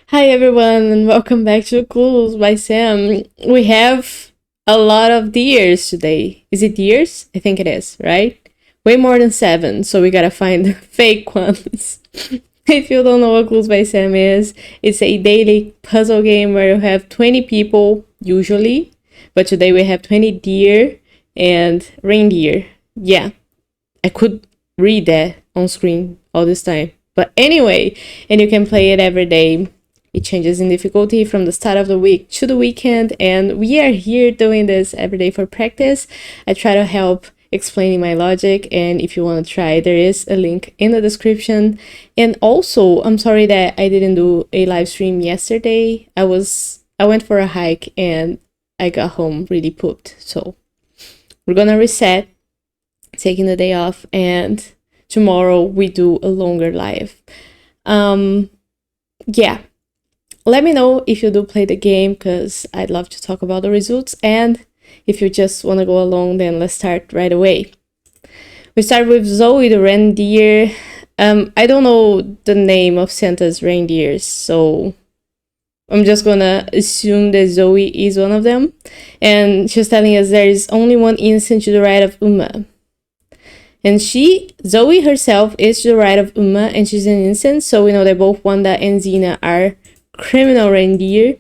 Hi everyone, and welcome back to Clues by Sam. We have a lot of deers today. Is it deers? I think it is, right? Way more than 7, so we gotta find the fake ones. If you don't know what Clues by Sam is, it's a daily puzzle game where you have 20 people, usually, but today we have 20 deer and reindeer. Yeah, I could read that on screen all this time. But anyway, and you can play it every day. It changes in difficulty from the start of the week to the weekend, and we are here doing this every day for practice. I try to help explaining my logic, and if you want to try, there is a link in the description. And also, I'm sorry that I didn't do a live stream yesterday. I went for a hike and I got home really pooped. So we're gonna reset, taking the day off, and tomorrow we do a longer live. Yeah, let me know if you do play the game because I'd love to talk about the results, and if you just want to go along, then let's start right away. We start with Zoe the reindeer. I don't know the name of Santa's reindeers, so I'm just gonna assume that Zoe is one of them. And she's telling us there is only one innocent to the right of Uma. And Zoe herself, is to the right of Uma, and she's an innocent, so we know that both Wanda and Xena are criminal reindeer.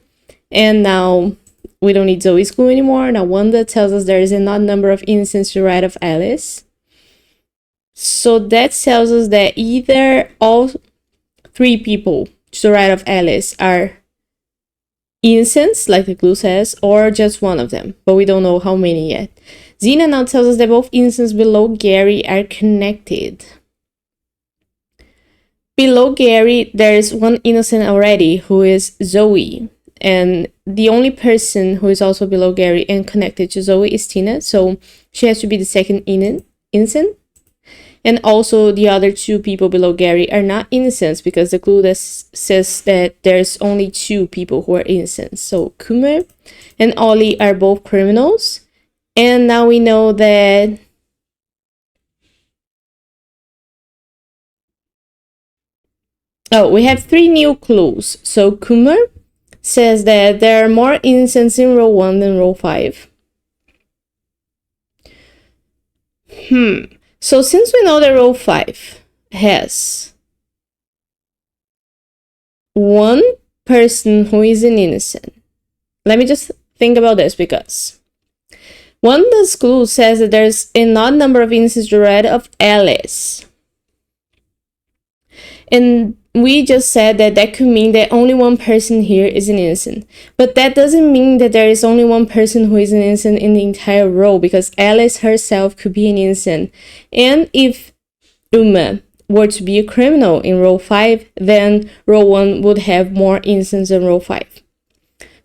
And now we don't need Zoe's clue anymore. Now Wanda tells us there is an odd number of innocents to the right of Alice. So that tells us that either all 3 people to the right of Alice are innocents, like the clue says, or just one of them, but we don't know how many yet. Xena now tells us that both innocents below Gary are connected. Below Gary, there's one innocent already, who is Zoe. And the only person who is also below Gary and connected to Zoe is Tina, so she has to be the second innocent. And also the other 2 people below Gary are not innocents, because the clue says that there's only 2 people who are innocent. So Kumar and Ollie are both criminals. And now we know that we have 3 new clues. So Kumar says that there are more innocents in row 1 than row 5. So since we know that row 5 has 1 person who is an innocent, let me just think about this, because Wanda's clue says that there's an odd number of innocents to the right of Alice. And we just said that that could mean that only 1 person here is an innocent. But that doesn't mean that there is only 1 person who is an innocent in the entire row, because Alice herself could be an innocent. And if Uma were to be a criminal in row 5, then row 1 would have more innocents than row 5.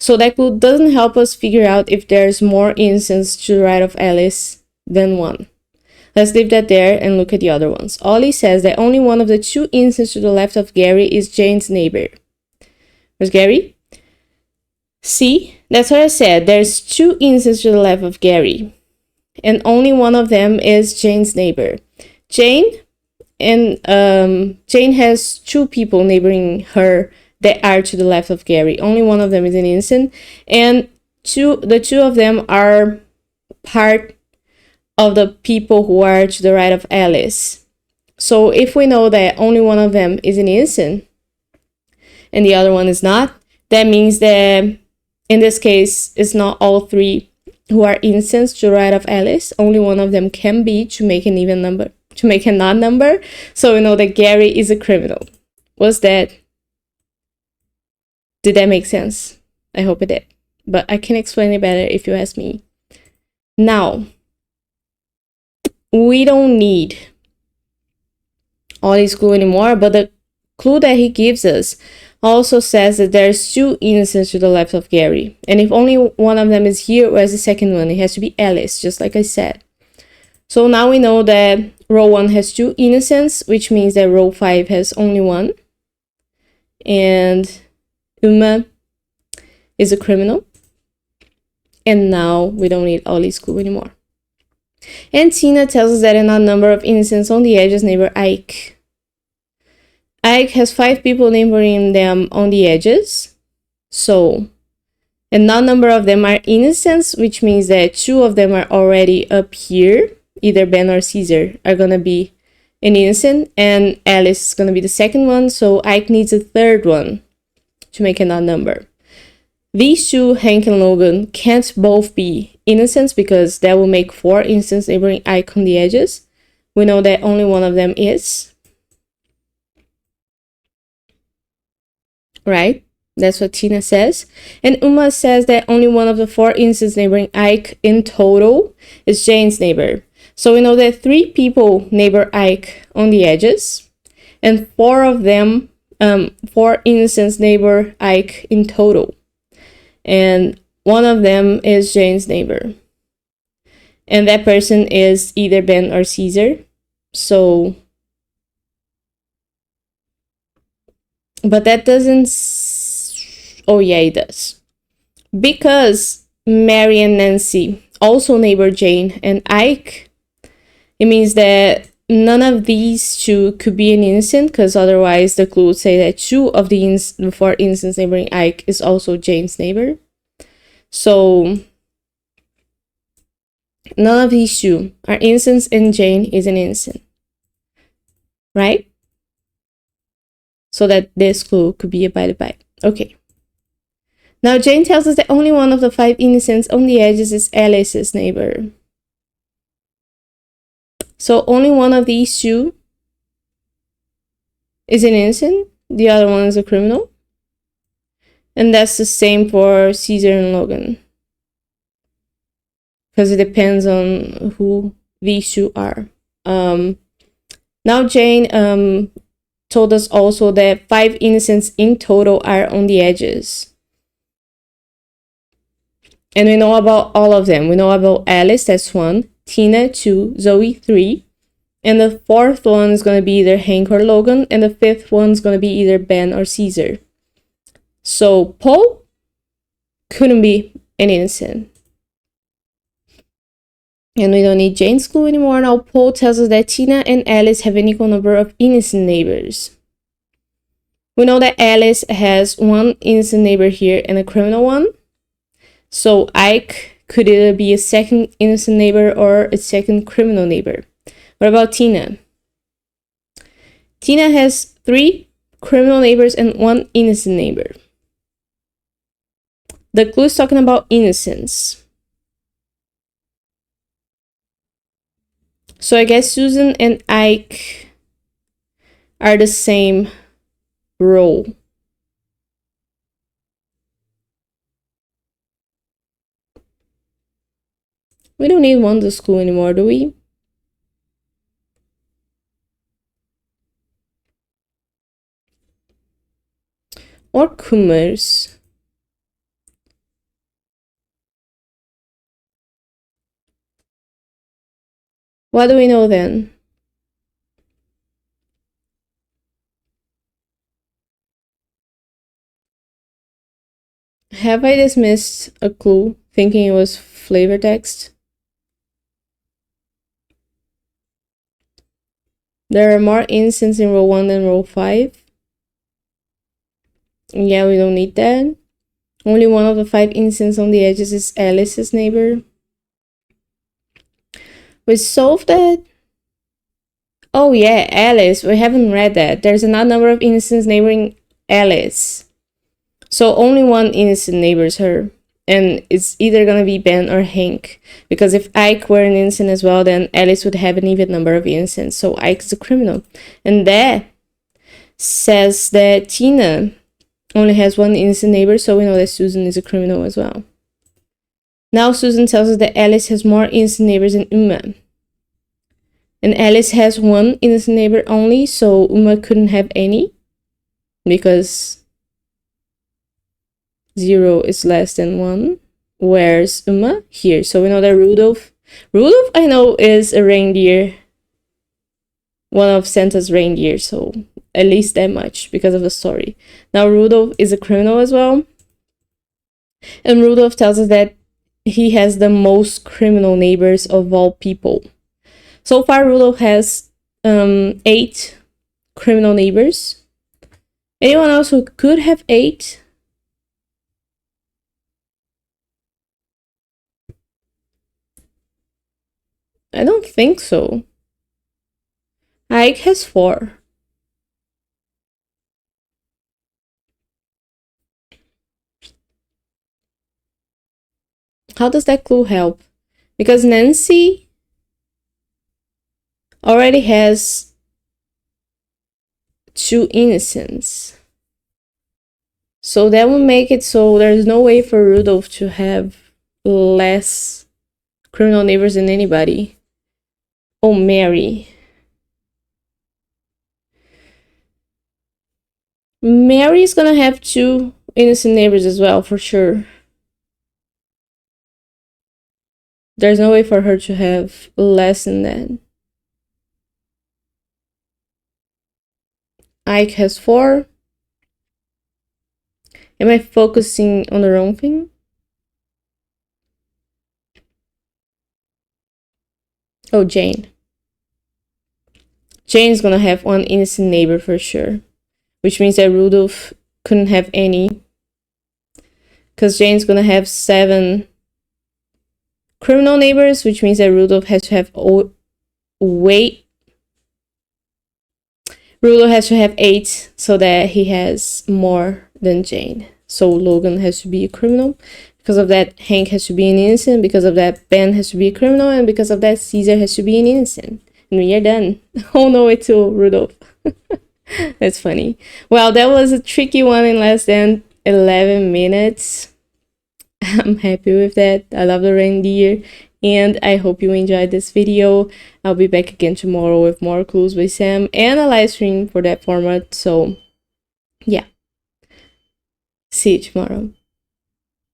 So that clue doesn't help us figure out if there's more innocents to the right of Alice than 1. Let's leave that there and look at the other ones. Ollie says that only one of the 2 innocents to the left of Gary is Jane's neighbor. Where's Gary? See, that's what I said. There's 2 innocents to the left of Gary, and only one of them is Jane's neighbor. Jane has 2 people neighboring her that are to the left of Gary. Only one of them is an innocent, and the 2 of them are part of the people who are to the right of Alice. So if we know that only one of them is an innocent and the other one is not, that means that in this case it's not all 3 who are innocents to the right of Alice. Only one of them can be, to make an even number, to make an odd number. So we know that Gary is a criminal. Did that make sense? I hope it did. But I can explain it better if you ask me. Now, we don't need Ollie's clue anymore, but the clue that he gives us also says that there's 2 innocents to the left of Gary. And if only one of them is here, where's the second one? It has to be Alice, just like I said. So now we know that row 1 has 2 innocents, which means that row 5 has only 1. And Uma is a criminal. And now we don't need Ollie's clue anymore. And Tina tells us that an odd number of innocents on the edge is neighbor Ike. Ike has 5 people neighboring them on the edges. So, and none number of them are innocents, which means that 2 of them are already up here. Either Ben or Caesar are gonna be an innocent, and Alice is gonna be the second one. So Ike needs a third one to make an odd number. These 2, Hank and Logan, can't both be innocents because that will make 4 innocents neighboring Ike on the edges. We know that only one of them is. Right? That's what Tina says. And Uma says that only one of the 4 innocents neighboring Ike in total is Jane's neighbor. So we know that 3 people neighbor Ike on the edges, and 4 of them, 4 innocents neighbor Ike in total. And one of them is Jane's neighbor. And that person is either Ben or Caesar. So, but that doesn't, oh yeah, it does. Because Mary and Nancy also neighbor Jane and Ike, it means that none of these 2 could be an innocent, because otherwise the clue would say that 2 of the 4 innocents neighboring Ike is also Jane's neighbor. So none of these 2 are innocents, and Jane is an innocent. Right? So that this clue could be abided by. Okay. Now Jane tells us that only one of the 5 innocents on the edges is Alice's neighbor. So only one of these 2 is an innocent, the other one is a criminal. And that's the same for Caesar and Logan. Because it depends on who these 2 are. Now Jane told us also that 5 innocents in total are on the edges. And we know about all of them. We know about Alice, that's 1. Tina, 2. Zoe, 3. And the 4th one is going to be either Hank or Logan. And the 5th one is going to be either Ben or Caesar. So Paul couldn't be an innocent. And we don't need Jane's clue anymore. Now Paul tells us that Tina and Alice have an equal number of innocent neighbors. We know that Alice has 1 innocent neighbor here and a criminal one. So Ike could either be a second innocent neighbor or a second criminal neighbor. What about Tina? Tina has 3 criminal neighbors and 1 innocent neighbor. The clue is talking about innocence. So I guess Susan and Ike are the same role. We don't need Wanda's clue anymore, do we? Or Kumar's. What do we know then? Have I dismissed a clue thinking it was flavor text? There are more innocents in row 1 than row 5. Yeah, we don't need that. Only one of the 5 innocents on the edges is Alice's neighbor. We solved that? Oh yeah, Alice. We haven't read that. There's an odd number of innocents neighboring Alice. So only 1 innocent neighbors her. And it's either gonna be Ben or Hank. Because if Ike were an innocent as well, then Alice would have an even number of innocents. So Ike's a criminal. And that says that Tina only has 1 innocent neighbor, so we know that Susan is a criminal as well. Now Susan tells us that Alice has more innocent neighbors than Uma. And Alice has 1 innocent neighbor only, so Uma couldn't have any. Because 0 is less than 1. Where's Uma? Here. So we know that Rudolph I know is a reindeer. One of Santa's reindeer, so at least that much because of the story. Now Rudolph is a criminal as well. And Rudolph tells us that he has the most criminal neighbors of all people. So far Rudolph has 8 criminal neighbors. Anyone else who could have 8? I don't think so. Ike has 4. How does that clue help? Because Nancy already has 2 innocents. So that would make it so there's no way for Rudolph to have less criminal neighbors than anybody. Oh, Mary. Mary's gonna have 2 innocent neighbors as well, for sure. There's no way for her to have less than that. Ike has 4. Am I focusing on the wrong thing? Oh, Jane. Jane's gonna have 1 innocent neighbor for sure. Which means that Rudolph couldn't have any. Because Jane's gonna have 7 criminal neighbors, which means that Rudolph has to have Rudolph has to have 8 so that he has more than Jane. So Logan has to be a criminal. Because of that, Hank has to be an innocent. Because of that, Ben has to be a criminal. And because of that, Caesar has to be an innocent. And we are done. Oh no, it's to Rudolph. That's funny. Well, that was a tricky one in less than 11 minutes. I'm happy with that. I love the reindeer. And I hope you enjoyed this video. I'll be back again tomorrow with more clues by Sam and a live stream for that format. So, yeah. See you tomorrow.